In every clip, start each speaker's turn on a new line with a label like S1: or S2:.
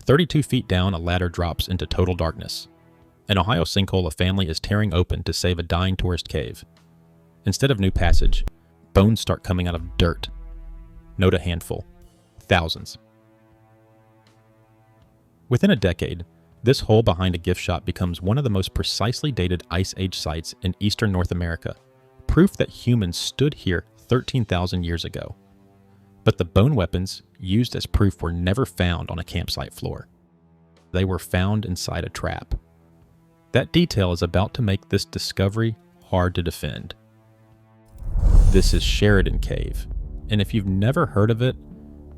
S1: 32 feet down, a ladder drops into total darkness. An Ohio sinkhole a family is tearing open to save a dying tourist cave. Instead of new passage, bones start coming out of dirt. Note a handful. Thousands. Within a decade, this hole behind a gift shop becomes one of the most precisely dated Ice Age sites in eastern North America, proof that humans stood here 13,000 years ago. But the bone weapons used as proof were never found on a campsite floor. They were found inside a trap. That detail is about to make this discovery hard to defend. This is Sheridan Cave, and if you've never heard of it,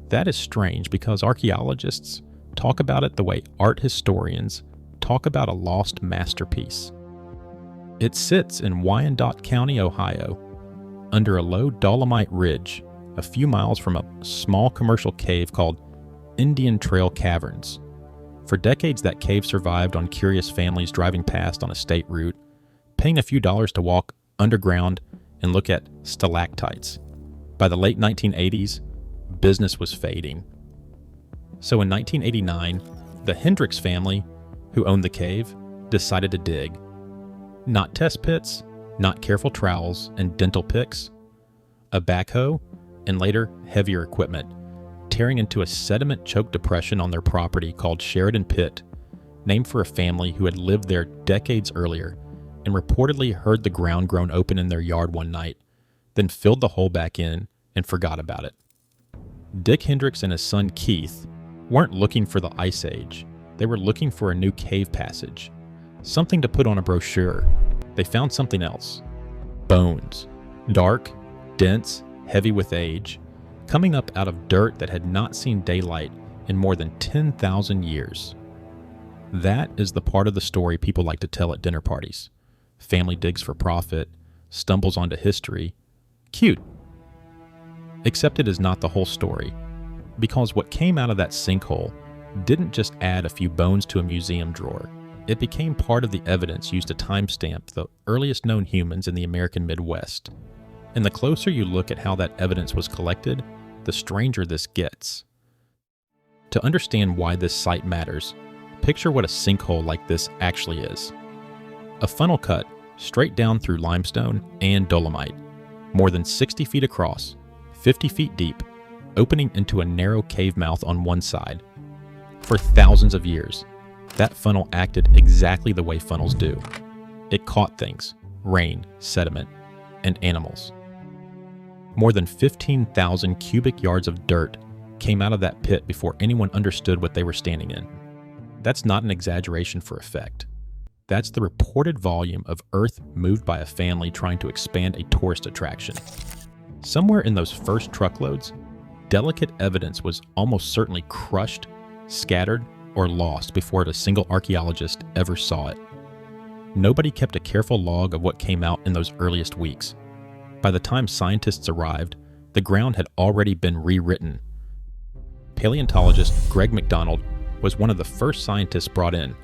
S1: that is strange because archaeologists talk about it the way art historians talk about a lost masterpiece. It sits in Wyandotte County, Ohio, under a low dolomite ridge a few miles from a small commercial cave called Indian Trail Caverns. For decades, that cave survived on curious families driving past on a state route, paying a few dollars to walk underground and look at stalactites. By the late 1980s, business was fading. So in 1989, the Hendricks family, who owned the cave, decided to dig. Not test pits, not careful trowels and dental picks, a backhoe, and later heavier equipment, tearing into a sediment-choked depression on their property called Sheridan Pit, named for a family who had lived there decades earlier and reportedly heard the ground groan open in their yard one night, then filled the hole back in and forgot about it. Dick Hendricks and his son Keith weren't looking for the Ice Age. They were looking for a new cave passage, something to put on a brochure. They found something else. Bones. Dark, dense, heavy with age, coming up out of dirt that had not seen daylight in more than 10,000 years. That is the part of the story people like to tell at dinner parties. Family digs for profit, stumbles onto history. Cute. Except it is not the whole story, because what came out of that sinkhole didn't just add a few bones to a museum drawer. It became part of the evidence used to timestamp the earliest known humans in the American Midwest. And the closer you look at how that evidence was collected, the stranger this gets. To understand why this site matters, picture what a sinkhole like this actually is. A funnel cut straight down through limestone and dolomite, more than 60 feet across, 50 feet deep, opening into a narrow cave mouth on one side. For thousands of years, that funnel acted exactly the way funnels do. It caught things, rain, sediment, and animals. More than 15,000 cubic yards of dirt came out of that pit before anyone understood what they were standing in. That's not an exaggeration for effect. That's the reported volume of earth moved by a family trying to expand a tourist attraction. Somewhere in those first truckloads, delicate evidence was almost certainly crushed, scattered, or lost before a single archaeologist ever saw it. Nobody kept a careful log of what came out in those earliest weeks. By the time scientists arrived, the ground had already been rewritten. Paleontologist Greg McDonald was one of the first scientists brought in,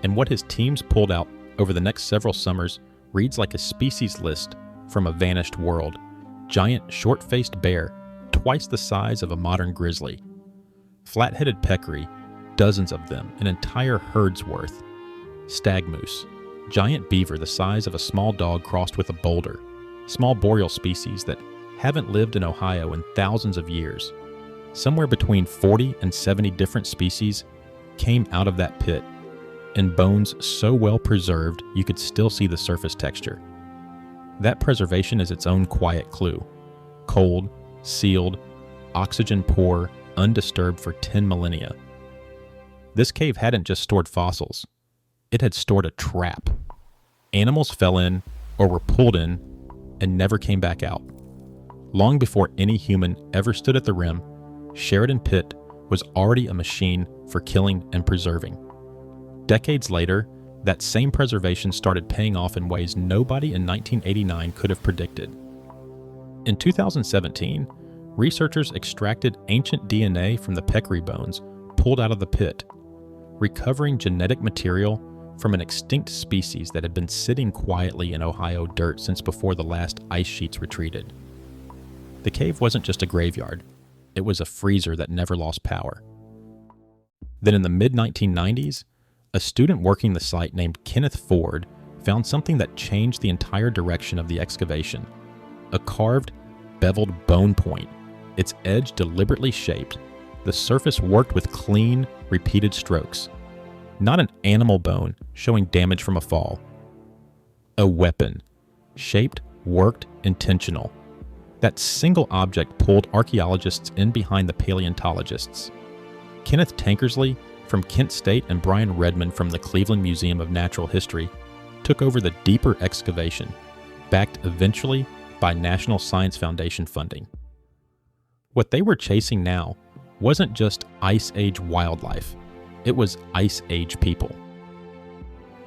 S1: and what his teams pulled out over the next several summers reads like a species list from a vanished world. Giant, short-faced bear, twice the size of a modern grizzly. Flat-headed peccary, dozens of them, an entire herd's worth. Stag moose, giant beaver the size of a small dog crossed with a boulder. Small boreal species that haven't lived in Ohio in thousands of years. Somewhere between 40 and 70 different species came out of that pit, and bones so well preserved you could still see the surface texture. That preservation is its own quiet clue. Cold, sealed, oxygen poor, undisturbed for 10 millennia. This cave hadn't just stored fossils. It had stored a trap. Animals fell in or were pulled in and never came back out. Long before any human ever stood at the rim, Sheridan Pit was already a machine for killing and preserving. Decades later, that same preservation started paying off in ways nobody in 1989 could have predicted. In 2017, researchers extracted ancient DNA from the peccary bones pulled out of the pit, recovering genetic material from an extinct species that had been sitting quietly in Ohio dirt since before the last ice sheets retreated. The cave wasn't just a graveyard, it was a freezer that never lost power. Then in the mid-1990s, a student working the site named Kenneth Ford found something that changed the entire direction of the excavation. A carved, beveled bone point, its edge deliberately shaped. The surface worked with clean, repeated strokes. Not an animal bone showing damage from a fall. A weapon, shaped, worked, intentional. That single object pulled archaeologists in behind the paleontologists. Kenneth Tankersley from Kent State and Brian Redmond from the Cleveland Museum of Natural History took over the deeper excavation, backed eventually by National Science Foundation funding. What they were chasing now wasn't just Ice Age wildlife, it was Ice Age people.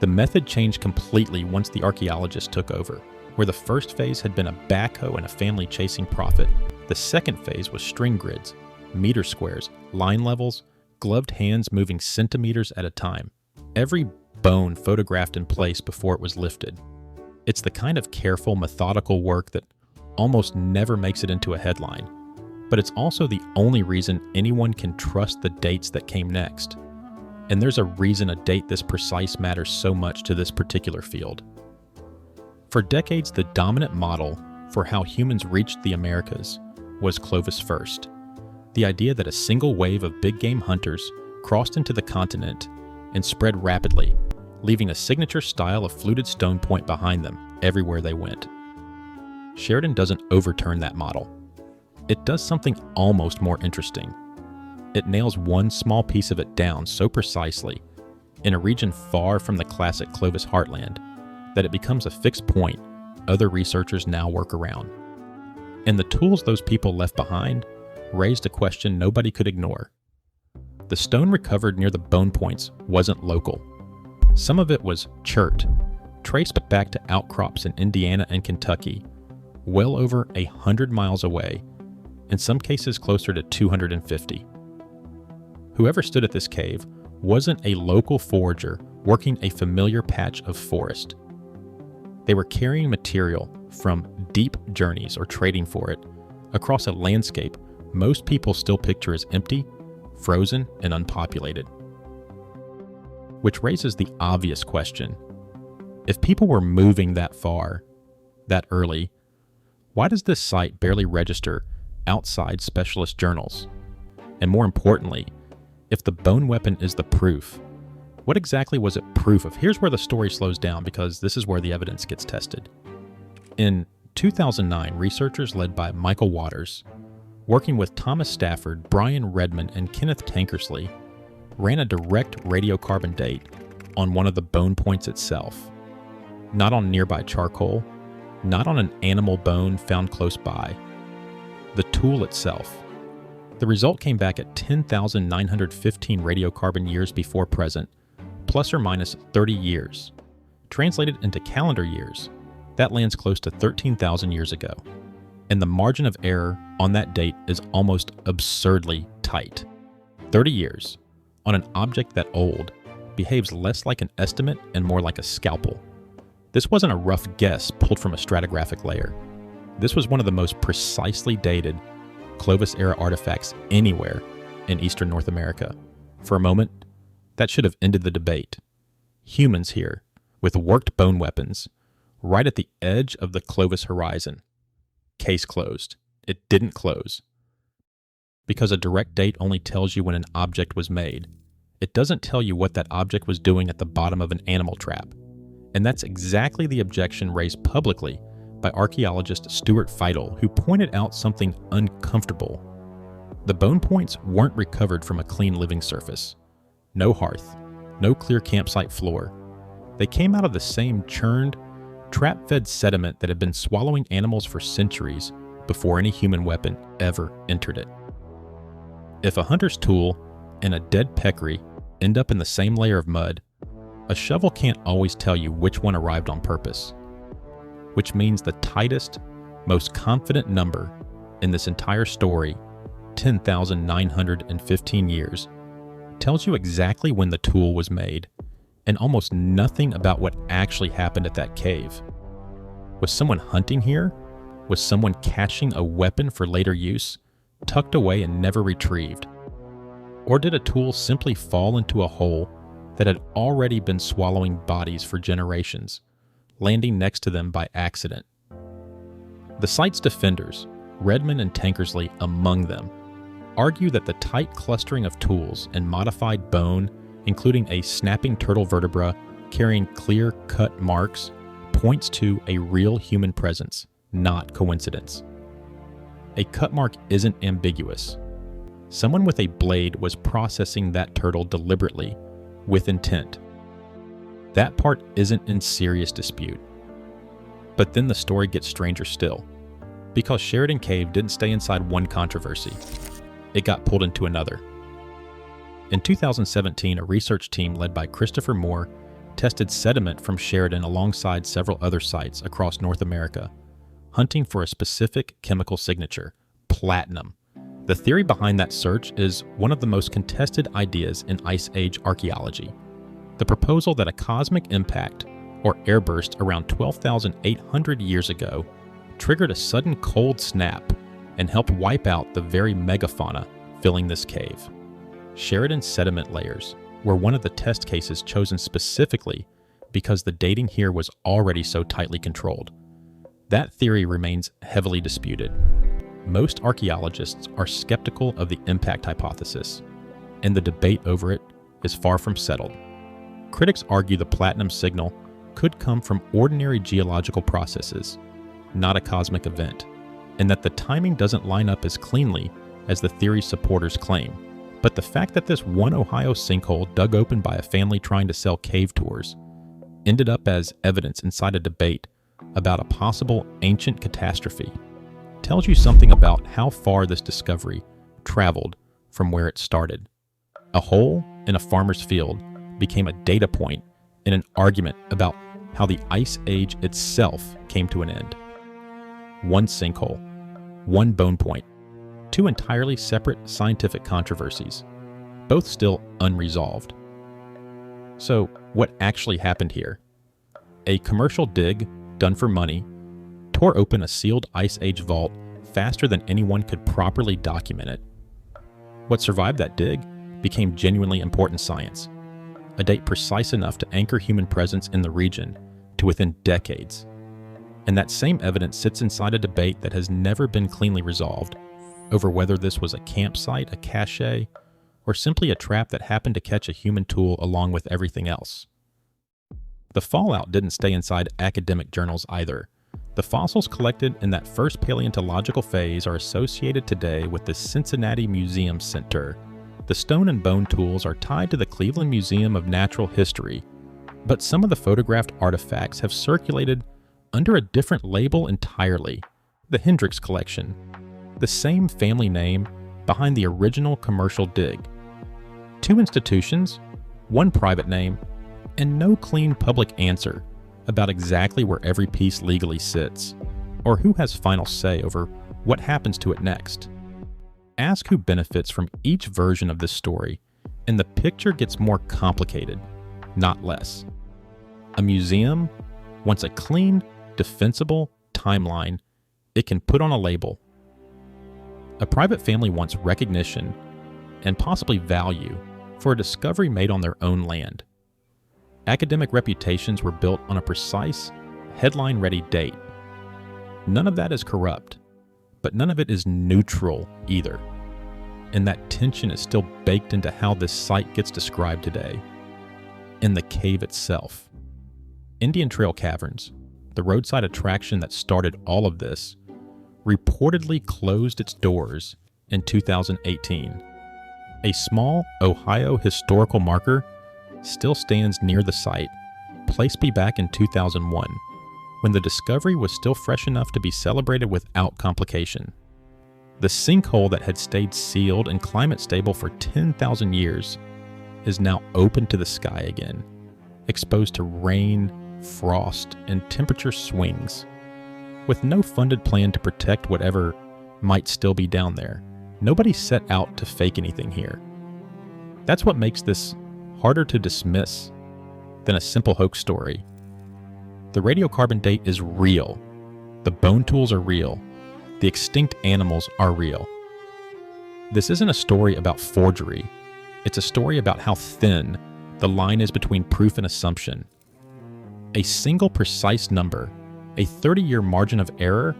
S1: The method changed completely once the archaeologists took over. Where the first phase had been a backhoe and a family chasing profit, the second phase was string grids, meter squares, line levels, gloved hands moving centimeters at a time. Every bone photographed in place before it was lifted. It's the kind of careful, methodical work that almost never makes it into a headline, but it's also the only reason anyone can trust the dates that came next. And there's a reason a date this precise matters so much to this particular field. For decades, the dominant model for how humans reached the Americas was Clovis first. The idea that a single wave of big game hunters crossed into the continent and spread rapidly, leaving a signature style of fluted stone point behind them everywhere they went. Sheridan doesn't overturn that model. It does something almost more interesting. It nails one small piece of it down so precisely, in a region far from the classic Clovis heartland, that it becomes a fixed point other researchers now work around. And the tools those people left behind raised a question nobody could ignore. The stone recovered near the bone points wasn't local. Some of it was chert, traced back to outcrops in Indiana and Kentucky, well over 100 miles away, in some cases closer to 250. Whoever stood at this cave wasn't a local forager working a familiar patch of forest. They were carrying material from deep journeys or trading for it across a landscape most people still picture as empty, frozen, and unpopulated. Which raises the obvious question. If people were moving that far, that early, why does this site barely register outside specialist journals? And more importantly, if the bone weapon is the proof, what exactly was it proof of? Here's where the story slows down because this is where the evidence gets tested. In 2009, researchers led by Michael Waters, working with Thomas Stafford, Brian Redmond, and Kenneth Tankersley, ran a direct radiocarbon date on one of the bone points itself, not on nearby charcoal, not on an animal bone found close by, the tool itself. The result came back at 10,915 radiocarbon years before present, plus or minus 30 years. Translated into calendar years, that lands close to 13,000 years ago. And the margin of error on that date is almost absurdly tight. 30 years on an object that old behaves less like an estimate and more like a scalpel. This wasn't a rough guess pulled from a stratigraphic layer. This was one of the most precisely dated Clovis-era artifacts anywhere in eastern North America. For a moment, that should have ended the debate. Humans here, with worked bone weapons, right at the edge of the Clovis horizon. Case closed. It didn't close. Because a direct date only tells you when an object was made. It doesn't tell you what that object was doing at the bottom of an animal trap. And that's exactly the objection raised publicly by archaeologist Stuart Feidel, who pointed out something uncomfortable. The bone points weren't recovered from a clean living surface. No hearth, no clear campsite floor. They came out of the same churned, trap-fed sediment that had been swallowing animals for centuries before any human weapon ever entered it. If a hunter's tool and a dead peccary end up in the same layer of mud, a shovel can't always tell you which one arrived on purpose, which means the tightest, most confident number in this entire story, 10,915 years, tells you exactly when the tool was made, and almost nothing about what actually happened at that cave. Was someone hunting here? Was someone caching a weapon for later use, tucked away and never retrieved? Or did a tool simply fall into a hole that had already been swallowing bodies for generations, landing next to them by accident? The site's defenders, Redmond and Tankersley among them, argue that the tight clustering of tools and modified bone, including a snapping turtle vertebra carrying clear-cut marks, points to a real human presence, not coincidence. A cut mark isn't ambiguous. Someone with a blade was processing that turtle deliberately, with intent. That part isn't in serious dispute. But then the story gets stranger still, because Sheridan Cave didn't stay inside one controversy. It got pulled into another. In 2017, a research team led by Christopher Moore tested sediment from Sheridan alongside several other sites across North America, hunting for a specific chemical signature, platinum. The theory behind that search is one of the most contested ideas in Ice Age archaeology. The proposal that a cosmic impact, or airburst around 12,800 years ago, triggered a sudden cold snap and helped wipe out the very megafauna filling this cave. Sheridan sediment layers were one of the test cases chosen specifically because the dating here was already so tightly controlled. That theory remains heavily disputed. Most archaeologists are skeptical of the impact hypothesis, and the debate over it is far from settled. Critics argue the platinum signal could come from ordinary geological processes, not a cosmic event, and that the timing doesn't line up as cleanly as the theory's supporters claim. But the fact that this one Ohio sinkhole dug open by a family trying to sell cave tours ended up as evidence inside a debate about a possible ancient catastrophe tells you something about how far this discovery traveled from where it started. A hole in a farmer's field became a data point in an argument about how the Ice Age itself came to an end. One sinkhole, one bone point, two entirely separate scientific controversies, both still unresolved. So, what actually happened here? A commercial dig, done for money, tore open a sealed Ice Age vault faster than anyone could properly document it. What survived that dig became genuinely important science, a date precise enough to anchor human presence in the region to within decades. And that same evidence sits inside a debate that has never been cleanly resolved over whether this was a campsite, a cache, or simply a trap that happened to catch a human tool along with everything else. The fallout didn't stay inside academic journals either. The fossils collected in that first paleontological phase are associated today with the Cincinnati Museum Center. The stone and bone tools are tied to the Cleveland Museum of Natural History, but some of the photographed artifacts have circulated under a different label entirely, the Hendricks Collection, the same family name behind the original commercial dig. Two institutions, one private name, and no clean public answer about exactly where every piece legally sits, or who has final say over what happens to it next. Ask who benefits from each version of this story, and the picture gets more complicated, not less. A museum wants a clean, defensible timeline it can put on a label. A private family wants recognition and possibly value for a discovery made on their own land. Academic reputations were built on a precise, headline-ready date. None of that is corrupt, but none of it is neutral either. And that tension is still baked into how this site gets described today. In the cave itself. Indian Trail Caverns, the roadside attraction that started all of this, reportedly closed its doors in 2018. A small Ohio historical marker still stands near the site, placed back in 2001, when the discovery was still fresh enough to be celebrated without complication. The sinkhole that had stayed sealed and climate stable for 10,000 years is now open to the sky again, exposed to rain, frost, and temperature swings. With no funded plan to protect whatever might still be down there, nobody set out to fake anything here. That's what makes this harder to dismiss than a simple hoax story. The radiocarbon date is real. The bone tools are real. The extinct animals are real. This isn't a story about forgery It's a story about how thin the line is between proof and assumption. A single precise number, a 30-year margin of error,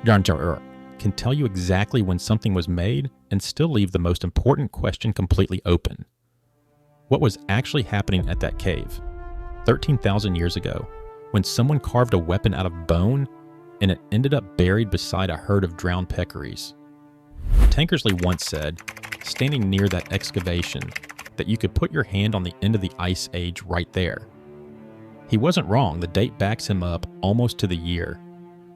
S1: can tell you exactly when something was made and still leave the most important question completely open. What was actually happening at that cave 13,000 years ago when someone carved a weapon out of bone and it ended up buried beside a herd of drowned peccaries? Tankersley once said, standing near that excavation, that you could put your hand on the end of the Ice Age right there. He wasn't wrong. The date backs him up almost to the year.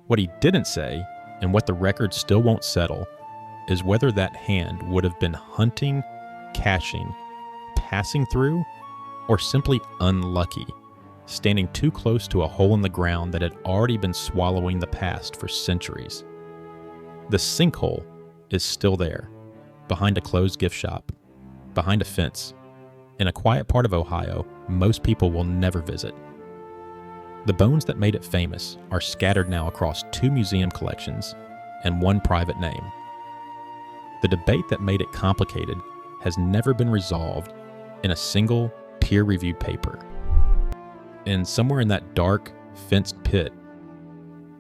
S1: What he didn't say, and what the record still won't settle, is whether that hand would have been hunting, caching, passing through, or simply unlucky, standing too close to a hole in the ground that had already been swallowing the past for centuries. The sinkhole is still there, behind a closed gift shop, behind a fence, in a quiet part of Ohio most people will never visit. The bones that made it famous are scattered now across 2 museum collections and 1 private name. The debate that made it complicated has never been resolved in a single peer-reviewed paper. And somewhere in that dark, fenced pit,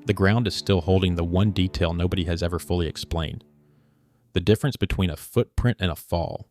S1: the ground is still holding the one detail nobody has ever fully explained: the difference between a footprint and a fall.